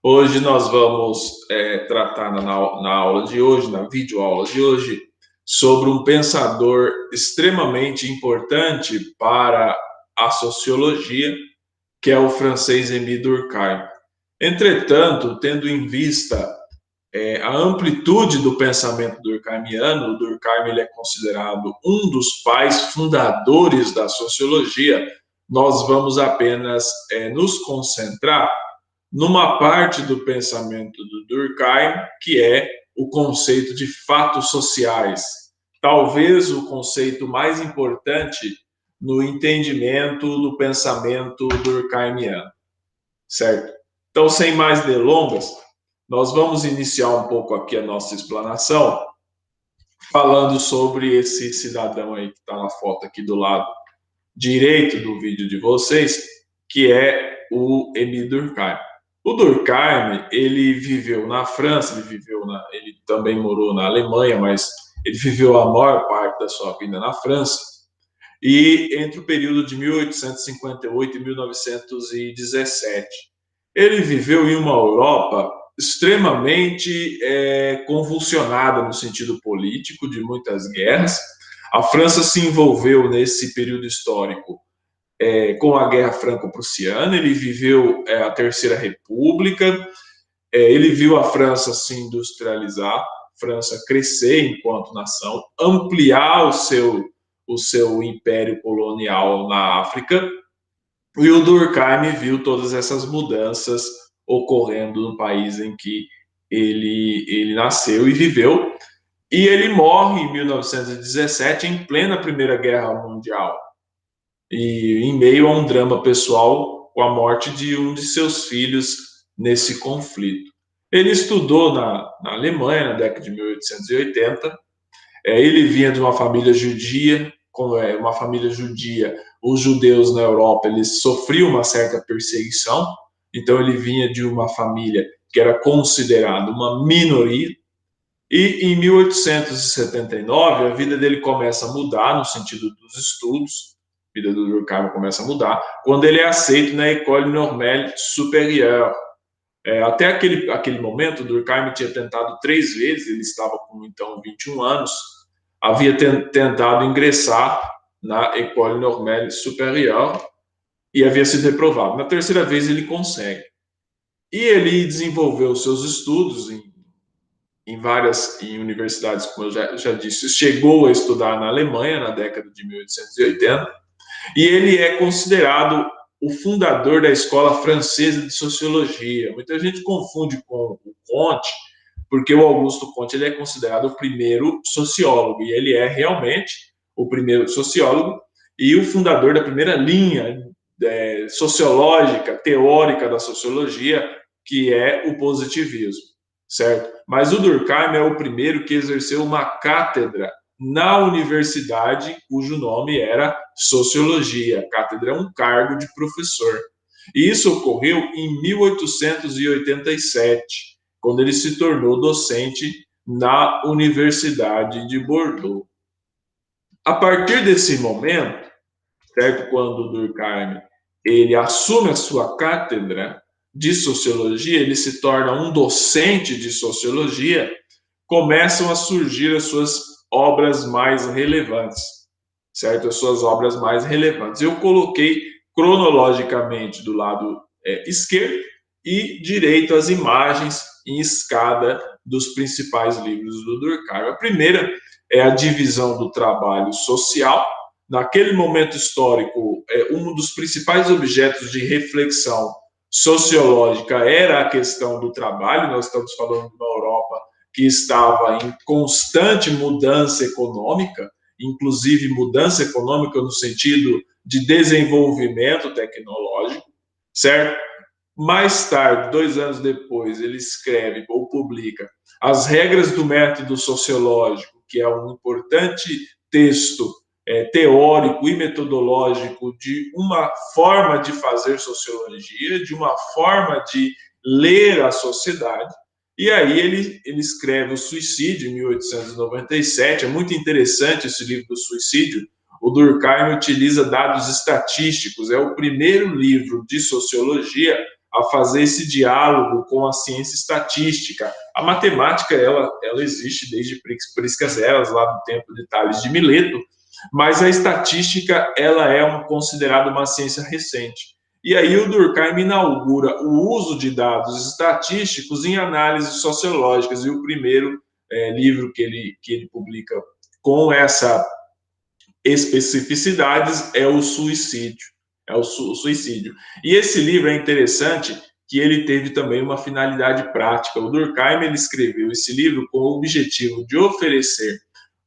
Hoje nós vamos tratar na aula de hoje, na videoaula de hoje, sobre um pensador extremamente importante para a sociologia, que é o francês Émile Durkheim. Entretanto, tendo em vista a amplitude do pensamento durkheimiano, o Durkheim ele é considerado um dos pais fundadores da sociologia. Nós vamos apenas nos concentrar numa parte do pensamento do Durkheim, que é o conceito de fatos sociais. Talvez o conceito mais importante no entendimento do pensamento durkheimiano, certo? Então, sem mais delongas, nós vamos iniciar um pouco aqui a nossa explanação falando sobre esse cidadão aí que está na foto aqui do lado direito do vídeo de vocês, que é o Émile Durkheim. O Durkheim, ele viveu na França, ele também morou na Alemanha, mas ele viveu a maior parte da sua vida na França, e entre o período de 1858 e 1917. Ele viveu em uma Europa extremamente convulsionada no sentido político, de muitas guerras. A França se envolveu nesse período histórico com a Guerra Franco-Prussiana, ele viveu a Terceira República, ele viu a França se industrializar, a França crescer enquanto nação, ampliar o seu império colonial na África, e o Durkheim viu todas essas mudanças ocorrendo no país em que ele nasceu e viveu, e ele morre em 1917, em plena Primeira Guerra Mundial, e em meio a um drama pessoal com a morte de um de seus filhos nesse conflito. Ele estudou na Alemanha na década de 1880. Ele vinha de uma família judia. Como é uma família judia, os judeus na Europa eles sofriam uma certa perseguição. Então ele vinha de uma família que era considerada uma minoria. E em 1879 a vida dele começa a mudar no sentido dos estudos. A vida do Durkheim começa a mudar quando ele é aceito na École Normale Supérieure. Até aquele momento, o Durkheim tinha tentado 3 vezes, ele estava com então 21 anos, havia tentado ingressar na École Normale Supérieure e havia sido reprovado. Na terceira vez ele consegue. E ele desenvolveu seus estudos em universidades, como eu já disse, chegou a estudar na Alemanha na década de 1880, e ele é considerado o fundador da Escola Francesa de Sociologia. Muita gente confunde com o Comte, porque o Augusto Comte ele é considerado o primeiro sociólogo, e ele é realmente o primeiro sociólogo e o fundador da primeira linha sociológica, teórica da sociologia, que é o positivismo, certo? Mas o Durkheim é o primeiro que exerceu uma cátedra na universidade, cujo nome era Sociologia. Cátedra é um cargo de professor. E isso ocorreu em 1887, quando ele se tornou docente na Universidade de Bordeaux. A partir desse momento, certo, quando o Durkheim ele assume a sua cátedra de sociologia, ele se torna um docente de sociologia, começam a surgir as suas obras mais relevantes, certo? As suas obras mais relevantes. Eu coloquei cronologicamente do lado esquerdo e direito as imagens em escada dos principais livros do Durkheim. A primeira é a divisão do trabalho social. Naquele momento histórico, um dos principais objetos de reflexão sociológica era a questão do trabalho. Nós estamos falando de uma Europa que estava em constante mudança econômica, inclusive mudança econômica no sentido de desenvolvimento tecnológico, certo? Mais tarde, 2 anos depois, ele escreve ou publica As Regras do Método Sociológico, que é um importante texto teórico e metodológico de uma forma de fazer sociologia, de uma forma de ler a sociedade. E aí ele escreve O Suicídio, em 1897. É muito interessante esse livro do Suicídio. O Durkheim utiliza dados estatísticos. É o primeiro livro de sociologia a fazer esse diálogo com a ciência estatística. A matemática, ela existe desde priscas eras, lá do tempo de Tales de Mileto, mas a estatística, ela é considerada uma ciência recente. E aí o Durkheim inaugura o uso de dados estatísticos em análises sociológicas, e o primeiro livro que ele publica com essa especificidades é o suicídio. Suicídio. E esse livro é interessante que ele teve também uma finalidade prática. O Durkheim ele escreveu esse livro com o objetivo de oferecer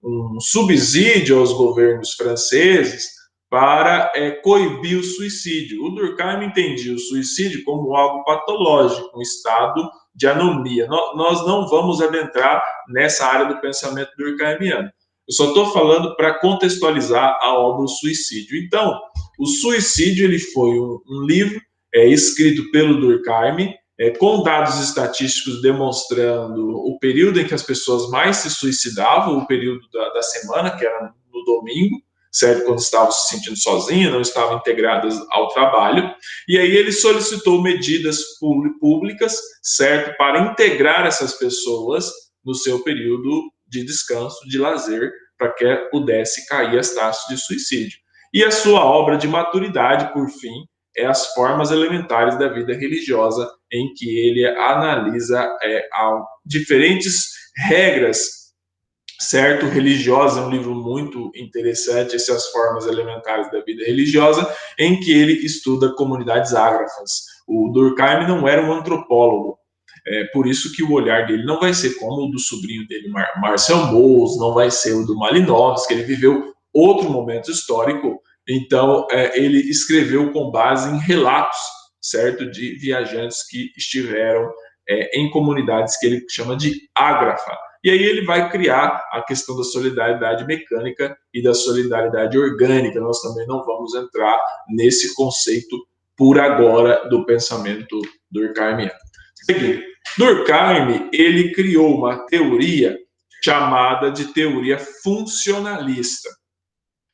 um subsídio aos governos franceses para coibir o suicídio. O Durkheim entendia o suicídio como algo patológico, um estado de anomia. Nós não vamos adentrar nessa área do pensamento durkheimiano. Eu só estou falando para contextualizar a obra O Suicídio. Então, O Suicídio ele foi um livro escrito pelo Durkheim, com dados estatísticos demonstrando o período em que as pessoas mais se suicidavam, o período da semana, que era no domingo, certo? Quando estavam se sentindo sozinhas, não estavam integradas ao trabalho. E aí ele solicitou medidas públicas, certo? Para integrar essas pessoas no seu período de descanso, de lazer, para que pudesse cair as taxas de suicídio. E a sua obra de maturidade, por fim, é As Formas Elementares da Vida Religiosa, em que ele analisa diferentes regras, certo? Religiosas, é um livro muito interessante, esse As Formas Elementares da Vida Religiosa, em que ele estuda comunidades ágrafas. O Durkheim não era um antropólogo, por isso que o olhar dele não vai ser como o do sobrinho dele, Marcel Mauss, não vai ser o do Malinowski, que ele viveu outro momento histórico, então ele escreveu com base em relatos, certo, de viajantes que estiveram em comunidades que ele chama de ágrafa. E aí ele vai criar a questão da solidariedade mecânica e da solidariedade orgânica. Nós também não vamos entrar nesse conceito por agora do pensamento durkheimiano. Seguinte, Durkheim ele criou uma teoria chamada de teoria funcionalista,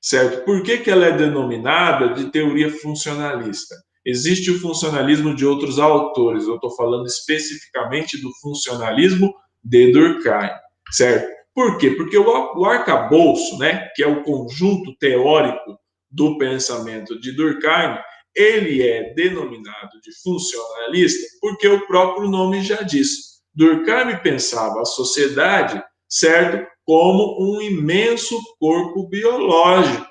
certo? Por que ela é denominada de teoria funcionalista? Existe o funcionalismo de outros autores, eu estou falando especificamente do funcionalismo de Durkheim, certo? Por quê? Porque o arcabouço, né, que é o conjunto teórico do pensamento de Durkheim, ele é denominado de funcionalista porque o próprio nome já diz. Durkheim pensava a sociedade, certo, como um imenso corpo biológico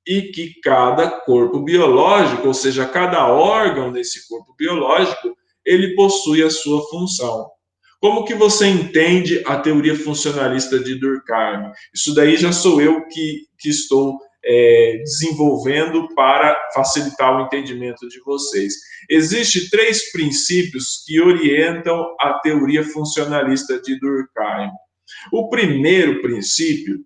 e que cada corpo biológico, ou seja, cada órgão desse corpo biológico, ele possui a sua função. Como que você entende a teoria funcionalista de Durkheim? Isso daí já sou eu que estou desenvolvendo para facilitar o entendimento de vocês. Existem 3 princípios que orientam a teoria funcionalista de Durkheim. O primeiro princípio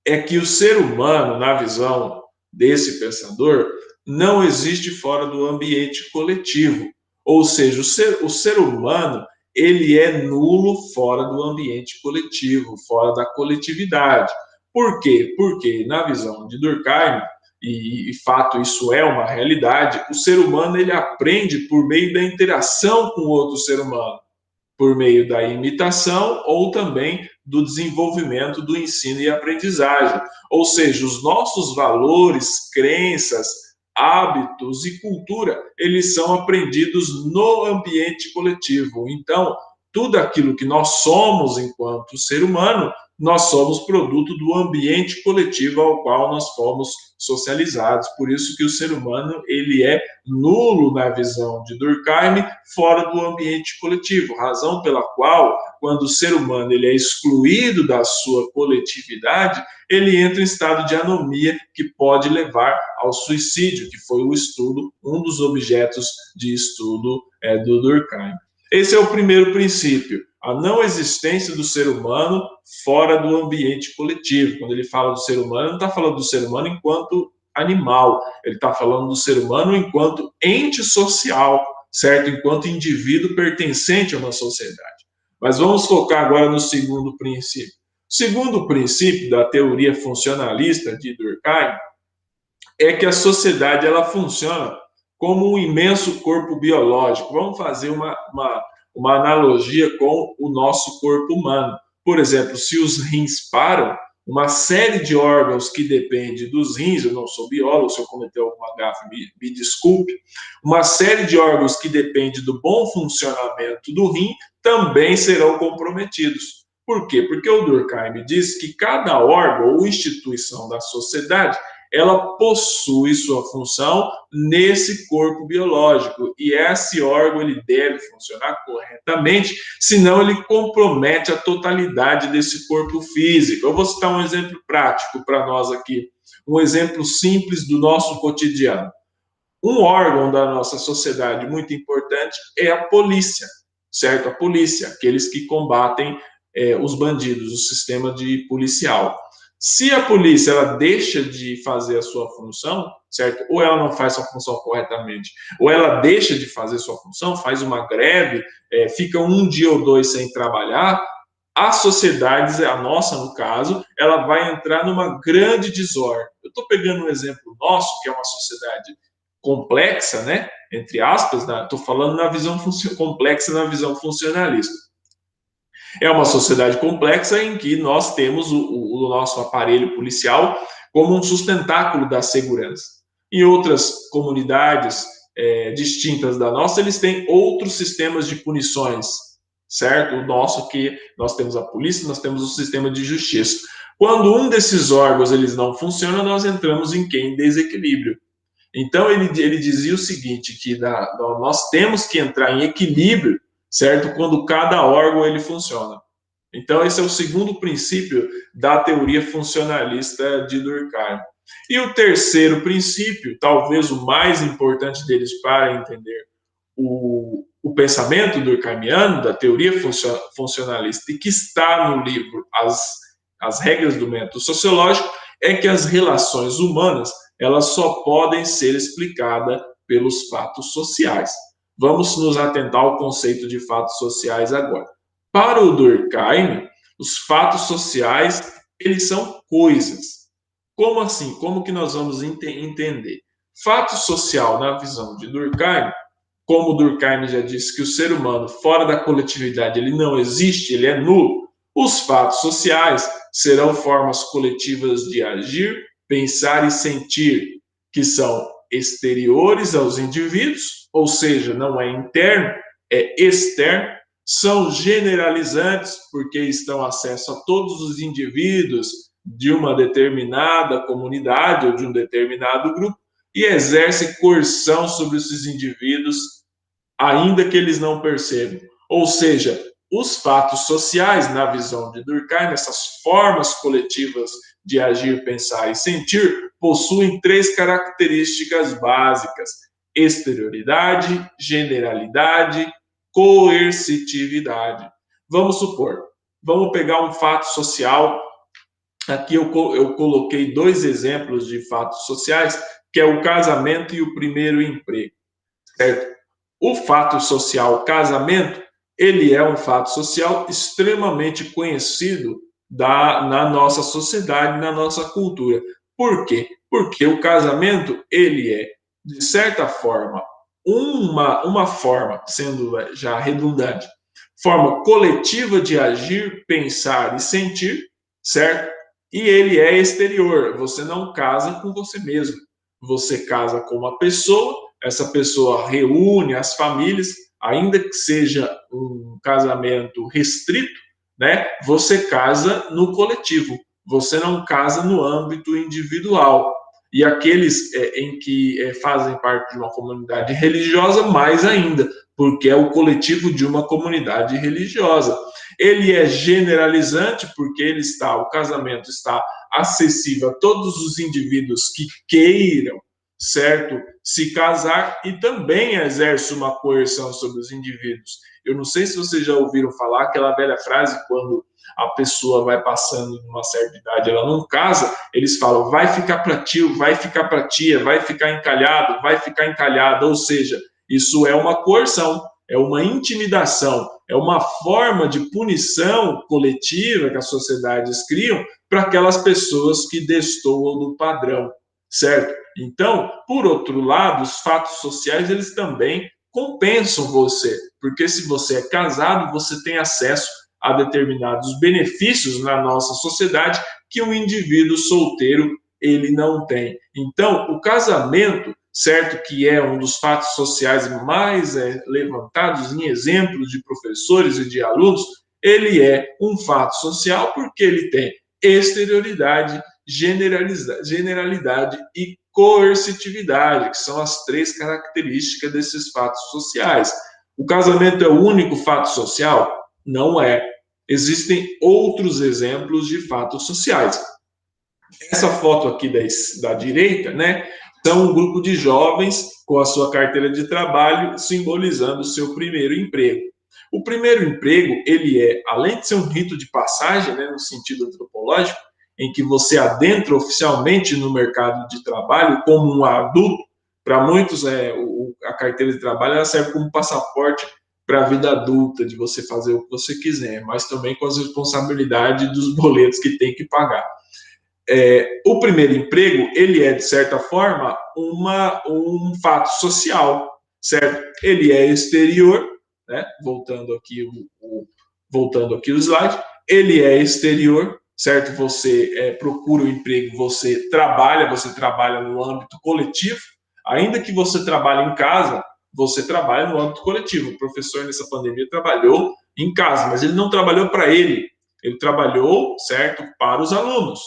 é que o ser humano, na visão desse pensador, não existe fora do ambiente coletivo. Ou seja, o ser humano ele é nulo fora do ambiente coletivo, fora da coletividade. Por quê? Porque, na visão de Durkheim, e fato isso é uma realidade, o ser humano ele aprende por meio da interação com outro ser humano, por meio da imitação ou também do desenvolvimento do ensino e aprendizagem. Ou seja, os nossos valores, crenças, hábitos e cultura, eles são aprendidos no ambiente coletivo. Então, tudo aquilo que nós somos enquanto ser humano, nós somos produto do ambiente coletivo ao qual nós fomos socializados. Por isso que o ser humano ele é nulo na visão de Durkheim fora do ambiente coletivo, razão pela qual, quando o ser humano ele é excluído da sua coletividade, ele entra em estado de anomia que pode levar ao suicídio, que foi o estudo, um dos objetos de estudo do Durkheim. Esse é o primeiro princípio, a não existência do ser humano fora do ambiente coletivo. Quando ele fala do ser humano, ele não está falando do ser humano enquanto animal, ele está falando do ser humano enquanto ente social, certo? Enquanto indivíduo pertencente a uma sociedade. Mas vamos focar agora no segundo princípio. O segundo princípio da teoria funcionalista de Durkheim é que a sociedade ela funciona como um imenso corpo biológico. Vamos fazer uma analogia com o nosso corpo humano. Por exemplo, se os rins param, uma série de órgãos que depende dos rins, eu não sou biólogo, se eu cometer alguma gafe, me desculpe, uma série de órgãos que depende do bom funcionamento do rim também serão comprometidos. Por quê? Porque o Durkheim diz que cada órgão ou instituição da sociedade ela possui sua função nesse corpo biológico e esse órgão ele deve funcionar corretamente, senão ele compromete a totalidade desse corpo físico. Eu vou citar um exemplo prático para nós aqui, um exemplo simples do nosso cotidiano. Um órgão da nossa sociedade muito importante é a polícia, certo? A polícia, aqueles que combatem os bandidos, o sistema de policial. Se a polícia ela deixa de fazer a sua função, certo? Ou ela não faz sua função corretamente, ou ela deixa de fazer sua função, faz uma greve, fica um dia ou dois sem trabalhar, a sociedade, a nossa no caso, ela vai entrar numa grande desordem. Eu estou pegando um exemplo nosso, que é uma sociedade complexa, né? Entre aspas, estou falando na visão complexa, na visão funcionalista. É uma sociedade complexa em que nós temos o nosso aparelho policial como um sustentáculo da segurança. Em outras comunidades distintas da nossa, eles têm outros sistemas de punições, certo? O nosso que nós temos a polícia, nós temos o sistema de justiça. Quando um desses órgãos eles não funciona, nós entramos em quê? Em desequilíbrio. Então ele dizia o seguinte, que nós temos que entrar em equilíbrio, certo? Quando cada órgão ele funciona. Então esse é o segundo princípio da teoria funcionalista de Durkheim. E o terceiro princípio, talvez o mais importante deles para entender o pensamento durkheimiano, da teoria funcionalista, e que está no livro As Regras do Método Sociológico, é que as relações humanas elas só podem ser explicadas pelos fatos sociais. Vamos nos atentar ao conceito de fatos sociais agora. Para o Durkheim, os fatos sociais, eles são coisas. Como assim? Como que nós vamos entender? Fato social, na visão de Durkheim, como Durkheim já disse que o ser humano fora da coletividade ele não existe, ele é nulo, os fatos sociais serão formas coletivas de agir, pensar e sentir, que são exteriores aos indivíduos, ou seja, não é interno, é externo, são generalizantes, porque estão acesso a todos os indivíduos de uma determinada comunidade ou de um determinado grupo, e exercem coerção sobre esses indivíduos, ainda que eles não percebam. Ou seja, os fatos sociais, na visão de Durkheim, essas formas coletivas de agir, pensar e sentir, possuem três características básicas: exterioridade, generalidade, coercitividade. Vamos supor, vamos pegar um fato social. Aqui eu coloquei dois exemplos de fatos sociais, que é o casamento e o primeiro emprego, certo? O fato social casamento, ele é um fato social extremamente conhecido na nossa sociedade, na nossa cultura. Por quê? Porque o casamento, ele é, de certa forma, uma forma, sendo já redundante, forma coletiva de agir, pensar e sentir, certo? E ele é exterior, você não casa com você mesmo, você casa com uma pessoa, essa pessoa reúne as famílias, ainda que seja um casamento restrito, né? Você casa no coletivo, você não casa no âmbito individual. E aqueles em que fazem parte de uma comunidade religiosa, mais ainda, porque é o coletivo de uma comunidade religiosa. Ele é generalizante porque o casamento está acessível a todos os indivíduos que queiram, certo, se casar, e também exerce uma coerção sobre os indivíduos. Eu não sei se vocês já ouviram falar aquela velha frase, quando a pessoa vai passando de uma certa idade, ela não casa, eles falam, vai ficar para tio, vai ficar para tia, vai ficar encalhado, vai ficar encalhada, ou seja, isso é uma coerção, é uma intimidação, é uma forma de punição coletiva que as sociedades criam para aquelas pessoas que destoam do padrão, certo? Então, por outro lado, os fatos sociais, eles também compensam você, porque se você é casado, você tem acesso a determinados benefícios na nossa sociedade que um indivíduo solteiro ele não tem. Então, o casamento, certo, que é um dos fatos sociais mais levantados em exemplos de professores e de alunos, ele é um fato social porque ele tem exterioridade, generalidade e coercitividade, que são as três características desses fatos sociais. O casamento é o único fato social? Não é. Existem outros exemplos de fatos sociais. Essa foto aqui da direita, né, são um grupo de jovens com a sua carteira de trabalho simbolizando o seu primeiro emprego. O primeiro emprego, ele é, além de ser um rito de passagem, né, no sentido antropológico, em que você adentra oficialmente no mercado de trabalho como um adulto, para muitos a carteira de trabalho ela serve como passaporte para a vida adulta, de você fazer o que você quiser, mas também com as responsabilidades dos boletos que tem que pagar. O primeiro emprego, ele é, de certa forma, um fato social, certo? Ele é exterior, né? Voltando aqui o slide, ele é exterior, certo? Você procura o emprego, você trabalha no âmbito coletivo, ainda que você trabalhe em casa, você trabalha no âmbito coletivo. O professor, nessa pandemia, trabalhou em casa, mas ele não trabalhou para ele trabalhou, certo, para os alunos.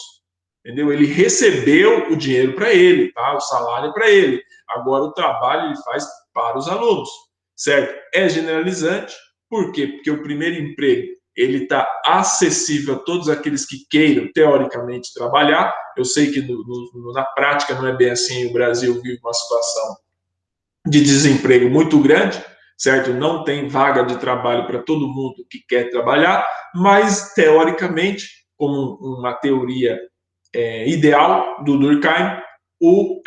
Entendeu? Ele recebeu o dinheiro para ele, tá? O salário para ele. Agora o trabalho ele faz para os alunos, certo? É generalizante, por quê? Porque o primeiro emprego ele está acessível a todos aqueles que queiram teoricamente trabalhar. Eu sei que na prática não é bem assim. O Brasil vive uma situação de desemprego muito grande, certo? Não tem vaga de trabalho para todo mundo que quer trabalhar, mas teoricamente, como uma teoria ideal do Durkheim, o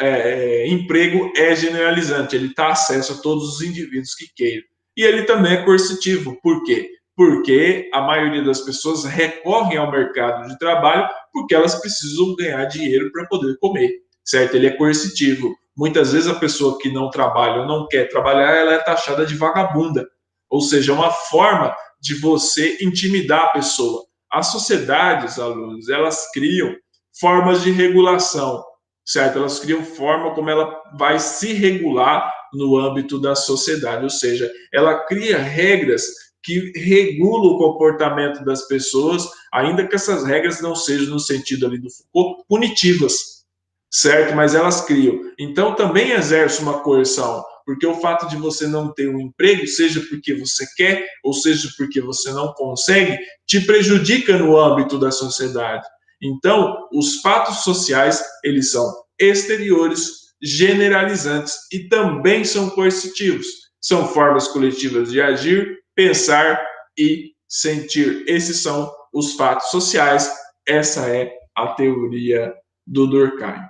emprego é generalizante, ele dá acesso a todos os indivíduos que queiram. E ele também é coercitivo. Por quê? Porque a maioria das pessoas recorrem ao mercado de trabalho porque elas precisam ganhar dinheiro para poder comer, certo? Ele é coercitivo. Muitas vezes a pessoa que não trabalha ou não quer trabalhar, ela é taxada de vagabunda. Ou seja, é uma forma de você intimidar a pessoa. As sociedades, alunos, elas criam formas de regulação, certo? Elas criam forma como ela vai se regular no âmbito da sociedade, ou seja, ela cria regras que regulam o comportamento das pessoas, ainda que essas regras não sejam, no sentido ali do Foucault, punitivas, certo? Mas elas criam. Então, também exerce uma coerção, porque o fato de você não ter um emprego, seja porque você quer, ou seja porque você não consegue, te prejudica no âmbito da sociedade. Então, os fatos sociais, eles são exteriores, generalizantes e também são coercitivos. São formas coletivas de agir, pensar e sentir. Esses são os fatos sociais. Essa é a teoria do Durkheim.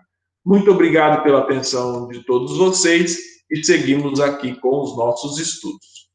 Muito obrigado pela atenção de todos vocês e seguimos aqui com os nossos estudos.